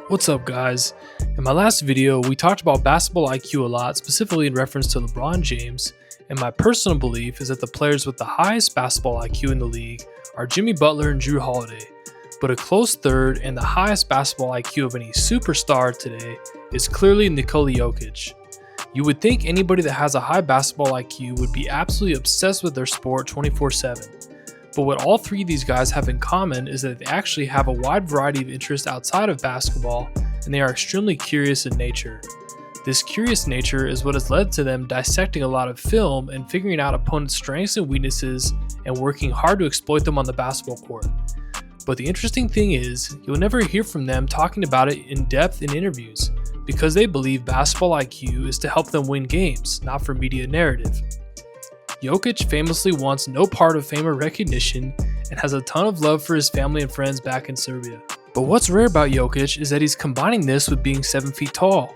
What's up, guys? In my last video, we talked about basketball IQ a lot, specifically in reference to LeBron James, and my personal belief is that the players with the highest basketball IQ in the league are Jimmy Butler and Jrue Holiday, but a close third and the highest basketball IQ of any superstar today is clearly Nikola Jokic. You would think anybody that has a high basketball IQ would be absolutely obsessed with their sport 24/7. But what all three of these guys have in common is that they actually have a wide variety of interests outside of basketball, and they are extremely curious in nature. This curious nature is what has led to them dissecting a lot of film and figuring out opponents' strengths and weaknesses and working hard to exploit them on the basketball court. But the interesting thing is, you'll never hear from them talking about it in depth in interviews, because they believe basketball IQ is to help them win games, not for media narrative. Jokic famously wants no part of fame or recognition and has a ton of love for his family and friends back in Serbia. But what's rare about Jokic is that he's combining this with being 7 feet tall.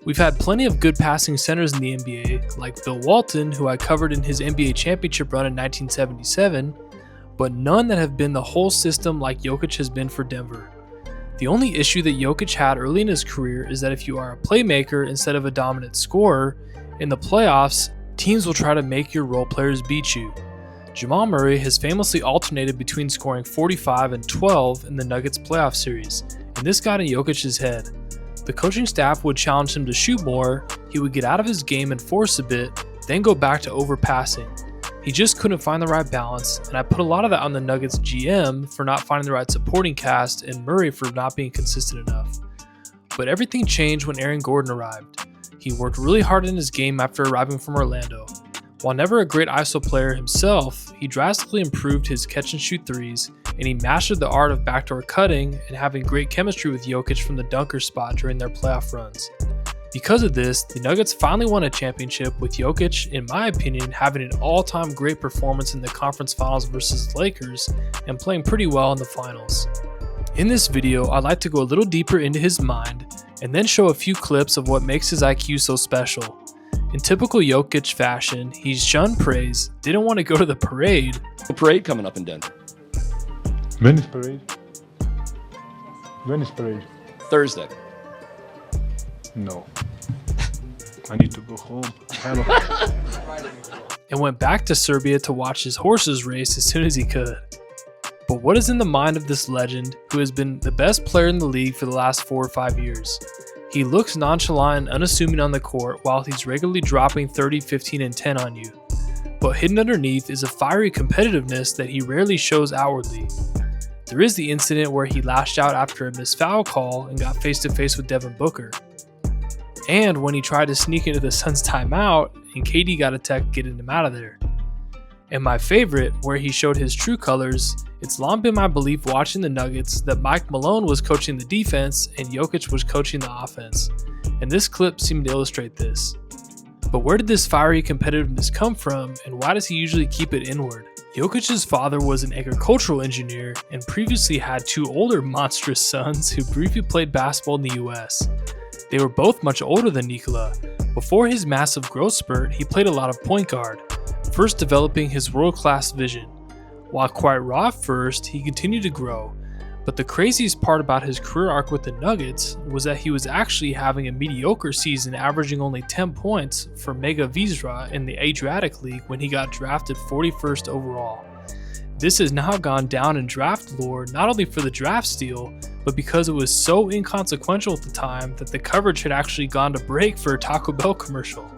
We've had plenty of good passing centers in the NBA, like Bill Walton, who I covered in his NBA championship run in 1977, but none that have been the whole system like Jokic has been for Denver. The only issue that Jokic had early in his career is that if you are a playmaker instead of a dominant scorer, in the playoffs, teams will try to make your role players beat you. Jamal Murray has famously alternated between scoring 45 and 12 in the Nuggets playoff series, and this got in Jokic's head. The coaching staff would challenge him to shoot more, he would get out of his game and force a bit, then go back to overpassing. He just couldn't find the right balance, and I put a lot of that on the Nuggets GM for not finding the right supporting cast and Murray for not being consistent enough. But everything changed when Aaron Gordon arrived. He worked really hard in his game after arriving from Orlando. While never a great ISO player himself, he drastically improved his catch and shoot threes, and he mastered the art of backdoor cutting and having great chemistry with Jokic from the dunker spot during their playoff runs. Because of this, the Nuggets finally won a championship with Jokic, in my opinion, having an all-time great performance in the conference finals versus the Lakers and playing pretty well in the finals. In this video, I'd like to go a little deeper into his mind and then show a few clips of what makes his IQ so special. In typical Jokic fashion, he shunned praise, didn't want to go to the parade. The parade coming up in Denver. When is parade? When is parade? Thursday. No. I need to go home. And went back to Serbia to watch his horses race as soon as he could. But what is in the mind of this legend who has been the best player in the league for the last 4 or 5 years? He looks nonchalant and unassuming on the court while he's regularly dropping 30, 15, and 10 on you. But hidden underneath is a fiery competitiveness that he rarely shows outwardly. There is the incident where he lashed out after a missed foul call and got face to face with Devin Booker. And when he tried to sneak into the Suns timeout and KD got a tech getting him out of there. And my favorite, where he showed his true colors, it's long been my belief watching the Nuggets that Mike Malone was coaching the defense and Jokic was coaching the offense. And this clip seemed to illustrate this. But where did this fiery competitiveness come from, and why does he usually keep it inward? Jokic's father was an agricultural engineer and previously had 2 older monstrous sons who briefly played basketball in the US. They were both much older than Nikola. Before his massive growth spurt, he played a lot of point guard, first developing his world-class vision. While quite raw at first, he continued to grow, but the craziest part about his career arc with the Nuggets was that he was actually having a mediocre season, averaging only 10 points for Mega Vizra in the Adriatic League when he got drafted 41st overall. This has now gone down in draft lore not only for the draft steal, but because it was so inconsequential at the time that the coverage had actually gone to break for a Taco Bell commercial.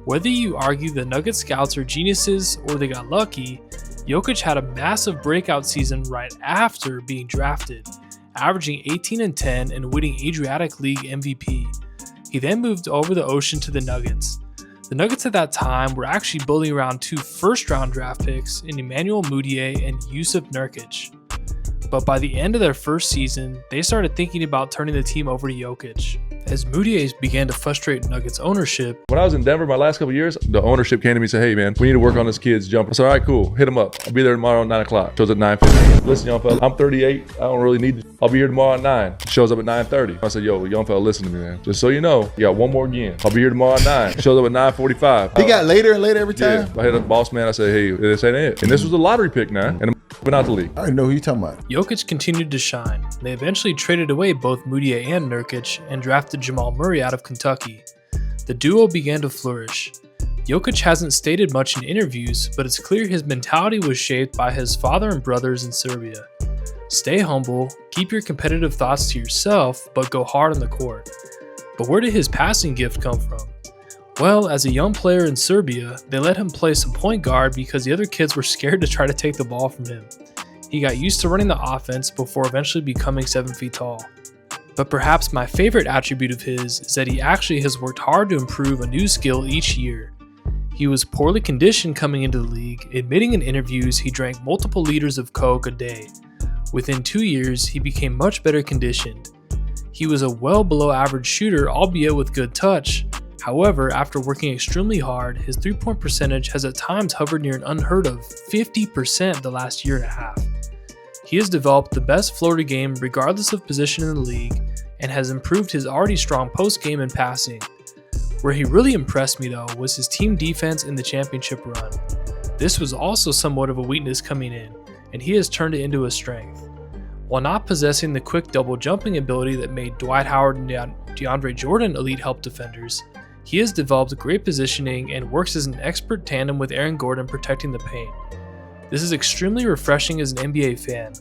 Whether you argue the Nuggets scouts are geniuses or they got lucky, Jokic had a massive breakout season right after being drafted, averaging 18 and 10 and winning Adriatic League MVP. He then moved over the ocean to the Nuggets. The Nuggets at that time were actually building around 2 first-round draft picks in Emmanuel Mudiay and Jusuf Nurkic. But by the end of their first season, they started thinking about turning the team over to Jokic. As Mudiay began to frustrate Nuggets ownership. When I was in Denver my last couple of years, the ownership came to me and said, hey man, we need to work on this kid's jumper. I said, all right, cool, hit him up. I'll be there tomorrow at 9 o'clock. Shows at 9:50. Listen, young fella, I'm 38. I don't really need to. I'll be here tomorrow at 9. Shows up at 9:30. I said, yo, young fella, listen to me, man. Just so you know, you got one more again. I'll be here tomorrow at 9. Shows up at 9:45. He got later and later every time? Yeah. I hit up the boss man. I said, hey, this ain't it. And this was a lottery pick now. And but not the league. I know who you talking about. Jokic continued to shine. They eventually traded away both Mudiay and Nurkic and drafted Jamal Murray out of Kentucky. The duo began to flourish. Jokic hasn't stated much in interviews, but it's clear his mentality was shaped by his father and brothers in Serbia. Stay humble, keep your competitive thoughts to yourself, but go hard on the court. But where did his passing gift come from? Well, as a young player in Serbia, they let him play some point guard because the other kids were scared to try to take the ball from him. He got used to running the offense before eventually becoming 7 feet tall. But perhaps my favorite attribute of his is that he actually has worked hard to improve a new skill each year. He was poorly conditioned coming into the league, admitting in interviews he drank multiple liters of Coke a day. Within 2 years, he became much better conditioned. He was a well below average shooter, albeit with good touch. However, after working extremely hard, his 3-point percentage has at times hovered near an unheard of 50% the last year and a half. He has developed the best floater game regardless of position in the league and has improved his already strong post game and passing. Where he really impressed me though was his team defense in the championship run. This was also somewhat of a weakness coming in, and he has turned it into a strength. While not possessing the quick double jumping ability that made Dwight Howard and DeAndre Jordan elite help defenders, he has developed great positioning and works as an expert tandem with Aaron Gordon protecting the paint. This is extremely refreshing as an NBA fan.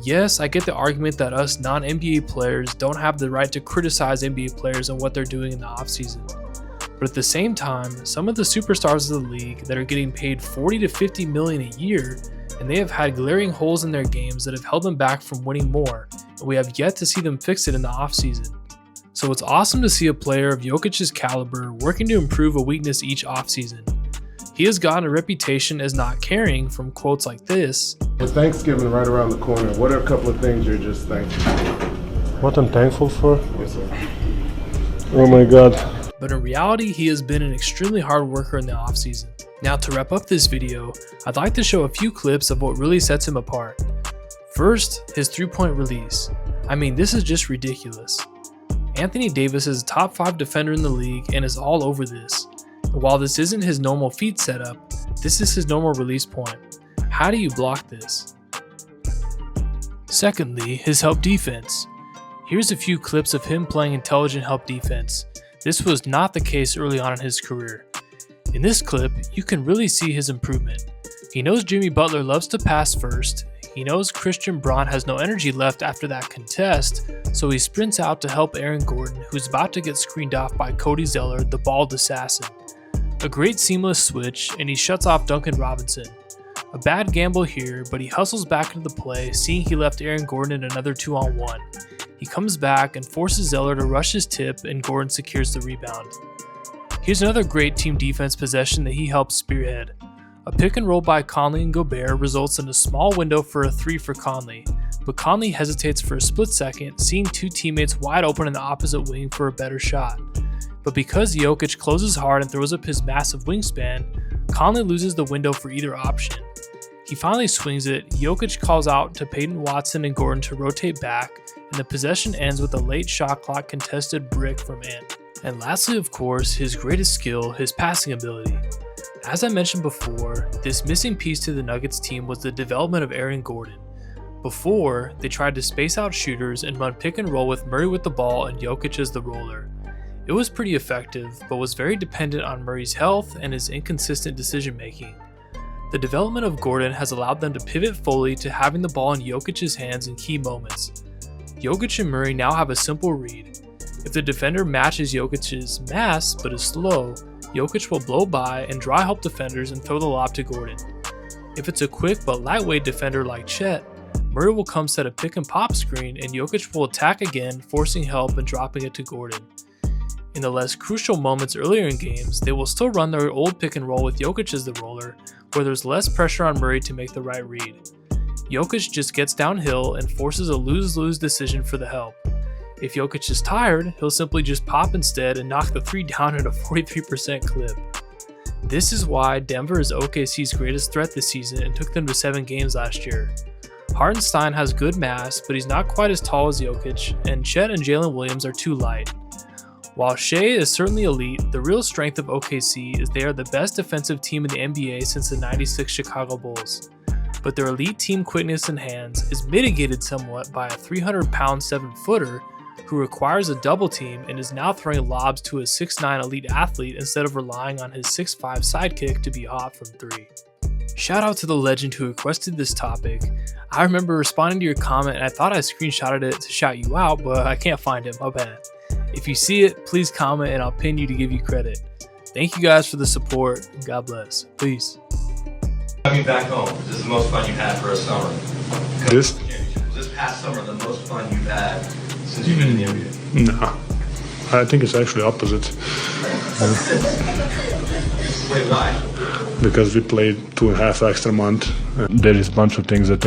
Yes, I get the argument that us non-NBA players don't have the right to criticize NBA players on what they're doing in the offseason. But at the same time, some of the superstars of the league that are getting paid $40 to $50 million a year, and they have had glaring holes in their games that have held them back from winning more, and we have yet to see them fix it in the offseason. So it's awesome to see a player of Jokic's caliber working to improve a weakness each offseason. He has gotten a reputation as not caring from quotes like this. With Thanksgiving right around the corner, what are a couple of things you're just thankful for? What I'm thankful for? Yes, sir. Oh my God. But in reality, he has been an extremely hard worker in the offseason. Now to wrap up this video, I'd like to show a few clips of what really sets him apart. First, his 3-point release. I mean, this is just ridiculous. Anthony Davis is a top 5 defender in the league and is all over this. And while this isn't his normal feet setup, this is his normal release point. How do you block this? Secondly, his help defense. Here's a few clips of him playing intelligent help defense. This was not the case early on in his career. In this clip, you can really see his improvement. He knows Jimmy Butler loves to pass first. He knows Christian Braun has no energy left after that contest, so he sprints out to help Aaron Gordon, who's about to get screened off by Cody Zeller, the bald assassin. A great seamless switch, and he shuts off Duncan Robinson. A bad gamble here, but he hustles back into the play, seeing he left Aaron Gordon in another 2-on-1. He comes back and forces Zeller to rush his tip, and Gordon secures the rebound. Here's another great team defense possession that he helps spearhead. A pick and roll by Conley and Gobert results in a small window for a 3 for Conley, but Conley hesitates for a split second, seeing 2 teammates wide open in the opposite wing for a better shot. But because Jokic closes hard and throws up his massive wingspan, Conley loses the window for either option. He finally swings it, Jokic calls out to Peyton Watson and Gordon to rotate back, and the possession ends with a late shot clock contested brick from Ant. And lastly, of course, his greatest skill, his passing ability. As I mentioned before, this missing piece to the Nuggets team was the development of Aaron Gordon. Before, they tried to space out shooters and run pick and roll with Murray with the ball and Jokic as the roller. It was pretty effective, but was very dependent on Murray's health and his inconsistent decision making. The development of Gordon has allowed them to pivot fully to having the ball in Jokic's hands in key moments. Jokic and Murray now have a simple read. If the defender matches Jokic's mass but is slow, Jokic will blow by and dry help defenders and throw the lob to Gordon. If it's a quick but lightweight defender like Chet, Murray will come set a pick and pop screen and Jokic will attack again, forcing help and dropping it to Gordon. In the less crucial moments earlier in games, they will still run their old pick and roll with Jokic as the roller, where there's less pressure on Murray to make the right read. Jokic just gets downhill and forces a lose-lose decision for the help. If Jokic is tired, he'll simply just pop instead and knock the 3 down at a 43% clip. This is why Denver is OKC's greatest threat this season and took them to 7 games last year. Hartenstein has good mass, but he's not quite as tall as Jokic, and Chet and Jalen Williams are too light. While Shea is certainly elite, the real strength of OKC is they are the best defensive team in the NBA since the '96 Chicago Bulls. but their elite team quickness and hands is mitigated somewhat by a 300-pound 7-footer who requires a double team and is now throwing lobs to a 6'9" elite athlete instead of relying on his 6'5" sidekick to be hot from 3. Shout out to the legend who requested this topic. I remember responding to your comment and I thought I screenshotted it to shout you out, but I can't find it, my bad. If you see it, please comment and I'll pin you to give you credit. Thank you guys for the support. God bless. Peace. Coming back home, this is the most fun you've had for a summer. This? This past summer, the most fun you've had since you've been in the NBA? No. I think it's actually opposite. Wait, why? Because we played 2.5 extra months. There is a bunch of things that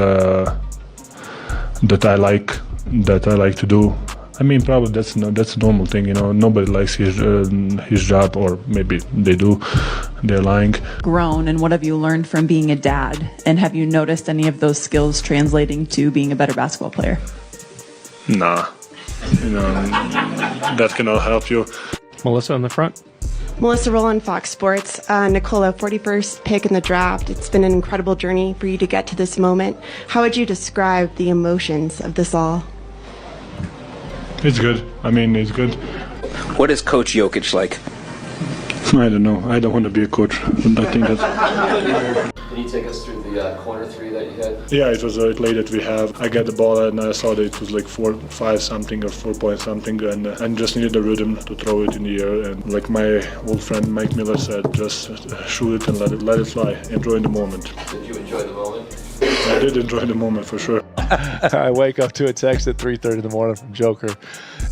I like to do. I mean, probably that's a normal thing, you know. Nobody likes his job, or maybe they do. They're lying. Grown, and what have you learned from being a dad? And have you noticed any of those skills translating to being a better basketball player? Nah, you know, that cannot help you. Melissa in the front. Melissa Rowland, Fox Sports. Nicola, 41st pick in the draft. It's been an incredible journey for you to get to this moment. How would you describe the emotions of this all? It's good. I mean, it's good. What is Coach Jokic like? I don't know. I don't want to be a coach. I think that. Can you take us through the corner three that you had? Yeah, it was a play that we have. I got the ball and I saw that it was like 4-5 something or 4 point something, and just needed the rhythm to throw it in the air. And like my old friend Mike Miller said, just shoot it and let it fly. Enjoy the moment. Did you enjoy the moment? I did enjoy the moment for sure. I wake up to a text at 3:30 in the morning from Joker,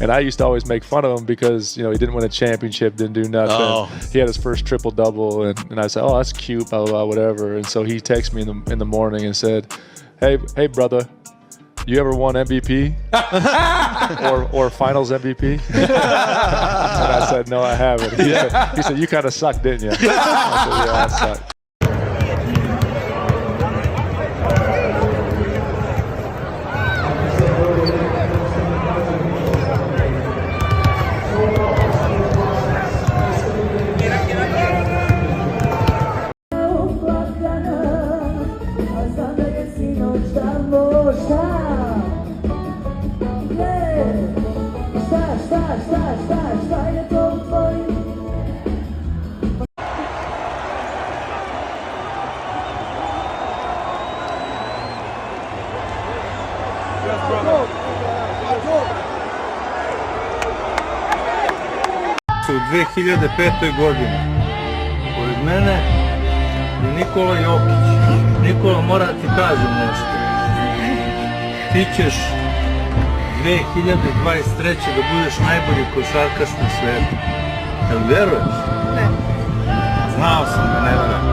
and I used to always make fun of him because, you know, he didn't win a championship, didn't do nothing. Oh. He had his first triple double, and I said, "Oh, that's cute," blah blah blah, whatever. And so he texted me in the morning and said, "Hey brother, you ever won MVP or Finals MVP?" And I said, "No, I haven't." He said, "You kind of sucked, didn't you?" I said, "Yeah, I sucked." U 2005. godini. Pored mene je Nikola Jokić. Nikola, mora ti kažem nešto. Ti ćeš 2023. da budeš najbolji košarkaš na svetu. Jel veruješ? Ne. Znao sam da ne veruješ.